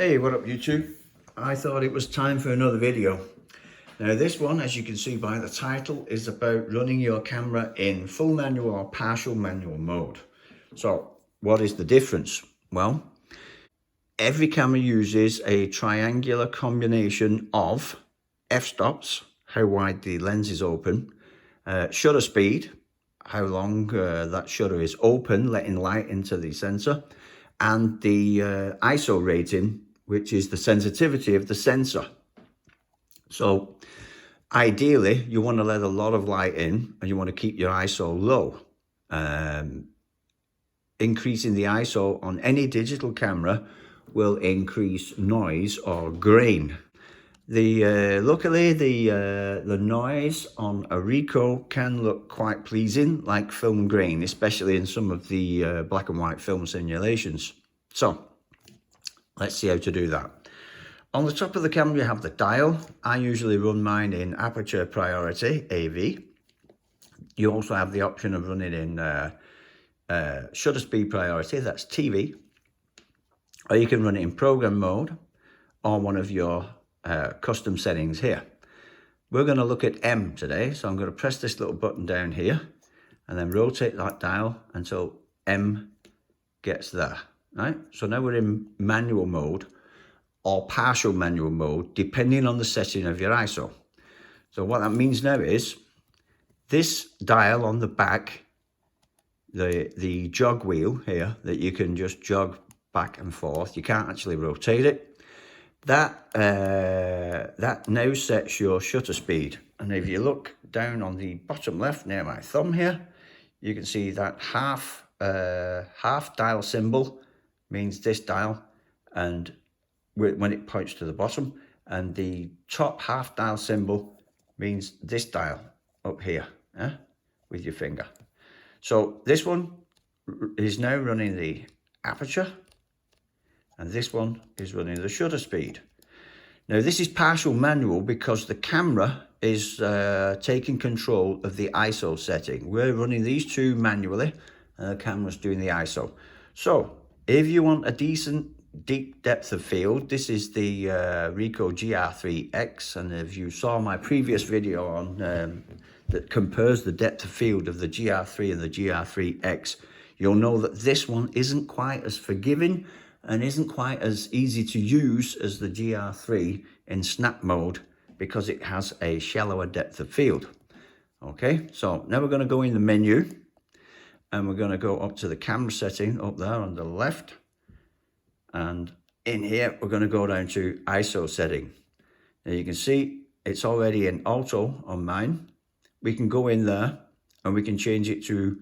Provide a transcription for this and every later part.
Hey, what up YouTube? I thought it was time for another video. Now this one, as you can see by the title, is about running your camera in full manual or partial manual mode. So what is the difference? Well, every camera uses a triangular combination of f-stops, how wide the lens is open, shutter speed, how long that shutter is open, letting light into the sensor, and the ISO rating, which is the sensitivity of the sensor. So ideally, you want to let a lot of light in and you want to keep your ISO low. Increasing the ISO on any digital camera will increase noise or grain. Luckily, the noise on a Ricoh can look quite pleasing, like film grain, especially in some of the black and white film simulations. So let's see how to do that. On the top of the camera, you have the dial. I usually run mine in Aperture Priority, AV. You also have the option of running in shutter speed priority, that's TV. Or you can run it in program mode or one of your custom settings here. We're going to look at M today, so I'm going to press this little button down here and then rotate that dial until M gets there, right? So now we're in manual mode or partial manual mode, depending on the setting of your ISO. So what that means now is this dial on the back, the jog wheel here that you can just jog back and forth, you can't actually rotate it. That now sets your shutter speed. And if you look down on the bottom left near my thumb here, you can see that half dial symbol means this dial, and when it points to the bottom, and the top half dial symbol means this dial up here, with your finger. So this one is now running the aperture, and this one is running the shutter speed. Now this is partial manual because the camera is taking control of the ISO setting. We're running these two manually, and the camera's doing the ISO. So if you want a decent deep depth of field, this is the Ricoh GR3X, and if you saw my previous video on that compares the depth of field of the GR3 and the GR3X, you'll know that this one isn't quite as forgiving and isn't quite as easy to use as the GR3 in snap mode because it has a shallower depth of field. Okay, so now we're going to go in the menu and we're going to go up to the camera setting up there on the left. And in here, we're going to go down to ISO setting. Now you can see it's already in auto on mine. We can go in there and we can change it to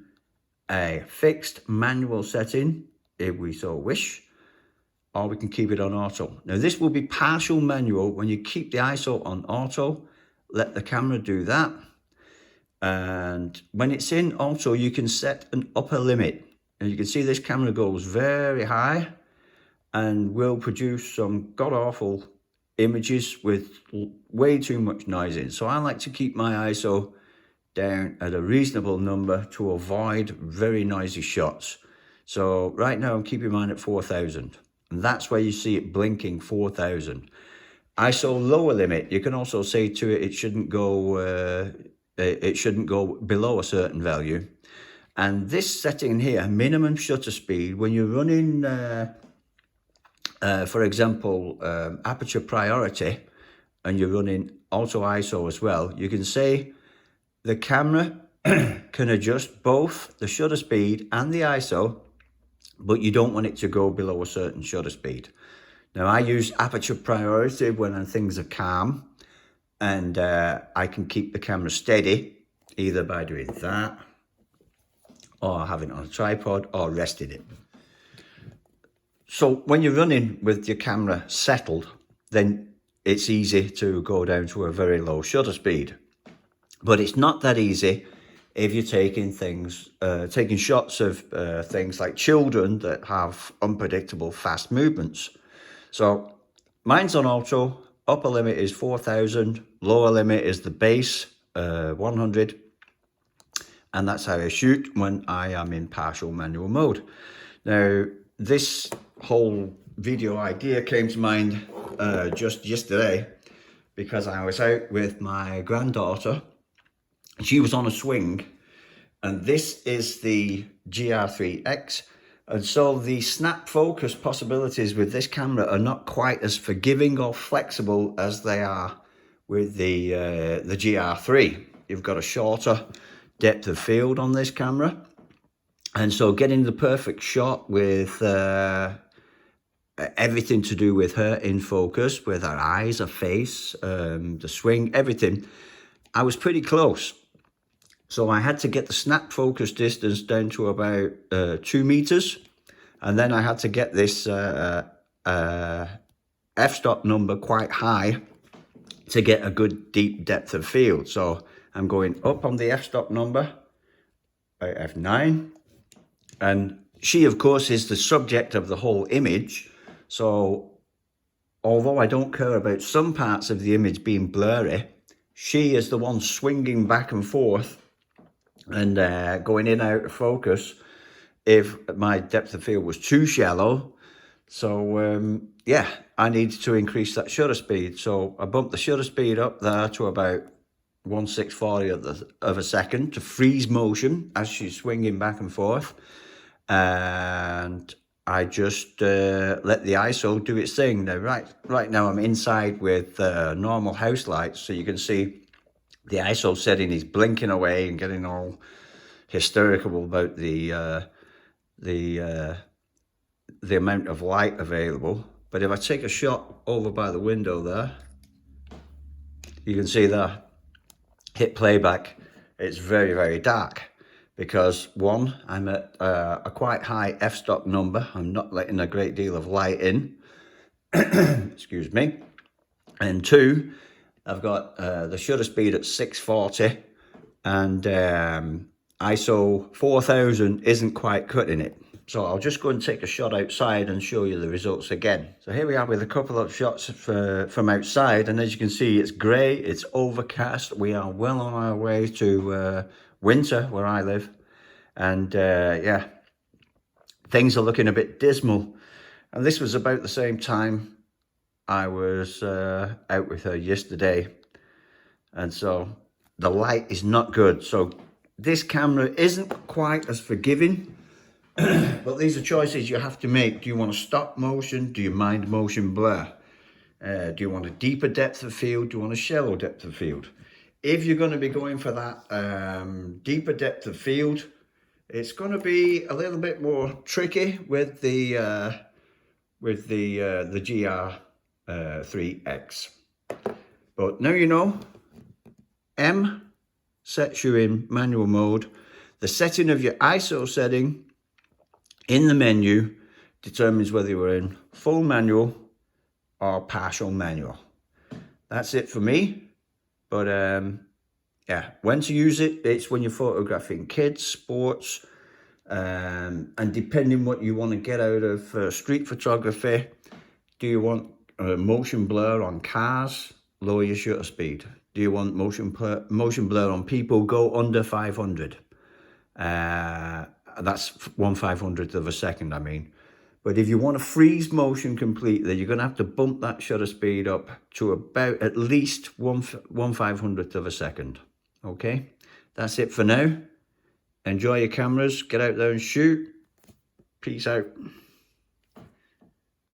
a fixed manual setting if we so wish, or we can keep it on auto. Now this will be partial manual. When you keep the ISO on auto, let the camera do that. And when it's in auto, you can set an upper limit. And you can see this camera goes very high and will produce some god-awful images with way too much noise in. So I like to keep my ISO down at a reasonable number to avoid very noisy shots. So right now I'm keeping mine at 4,000, and that's where you see it blinking 4,000. ISO lower limit, you can also say to it, it shouldn't go below a certain value. And this setting here, minimum shutter speed, when you're running for example, aperture priority, and you're running auto ISO as well, you can say the camera can adjust both the shutter speed and the ISO, but you don't want it to go below a certain shutter speed. Now I use aperture priority when things are calm, and I can keep the camera steady either by doing that or having it on a tripod or resting it. So when you're running with your camera settled, then it's easy to go down to a very low shutter speed. But it's not that easy if you're taking shots of things like children that have unpredictable fast movements. So mine's on auto, upper limit is 4,000, lower limit is the base, 100. And that's how I shoot when I am in partial manual mode. Now, this whole video idea came to mind just yesterday, because I was out with my granddaughter. She was on a swing, and this is the GR3X. And so the snap focus possibilities with this camera are not quite as forgiving or flexible as they are with the GR3. You've got a shorter depth of field on this camera. And so getting the perfect shot with everything to do with her in focus, with her eyes, her face, the swing, everything, I was pretty close. So I had to get the snap focus distance down to about 2 meters. And then I had to get this f-stop number quite high to get a good deep depth of field. So I'm going up on the f-stop number by f9. And she, of course, is the subject of the whole image. So although I don't care about some parts of the image being blurry, she is the one swinging back and forth and going in and out of focus if my depth of field was too shallow. So yeah, I needed to increase that shutter speed. So I bumped the shutter speed up there to about 1/640 of a second to freeze motion as she's swinging back and forth. And I just let the ISO do its thing. Now, right now I'm inside with normal house lights, so you can see the ISO setting is blinking away and getting all hysterical about the amount of light available. But if I take a shot over by the window there, you can see there, hit playback, it's very, very dark. Because one, I'm at a quite high f-stop number. I'm not letting a great deal of light in. Excuse me. And two, I've got the shutter speed at 640, and ISO 4000 isn't quite cutting it. So I'll just go and take a shot outside and show you the results again. So here we are with a couple of shots from outside, and as you can see, it's grey, it's overcast. We are well on our way to winter where I live, and yeah, things are looking a bit dismal. And this was about the same time I was out with her yesterday, and so the light is not good. So this camera isn't quite as forgiving. But these are choices you have to make. Do you want a stop motion? Do you mind motion blur? Do you want a deeper depth of field? Do you want a shallow depth of field? If you're going to be going for that deeper depth of field, it's going to be a little bit more tricky with the GR3X. But now you know. M sets you in manual mode. The setting of your ISO setting in the menu determines whether you're in full manual or partial manual. That's it for me. But yeah, when to use it, it's when you're photographing kids, sports, and depending what you want to get out of street photography. Do you want motion blur on cars? Lower your shutter speed. Do you want motion blur on people? Go under 500. That's 1/500th of a second, I mean. But if you want to freeze motion completely, you're going to have to bump that shutter speed up to about at least 1/500th of a second. Okay, that's it for now. Enjoy your cameras, get out there and shoot. Peace out.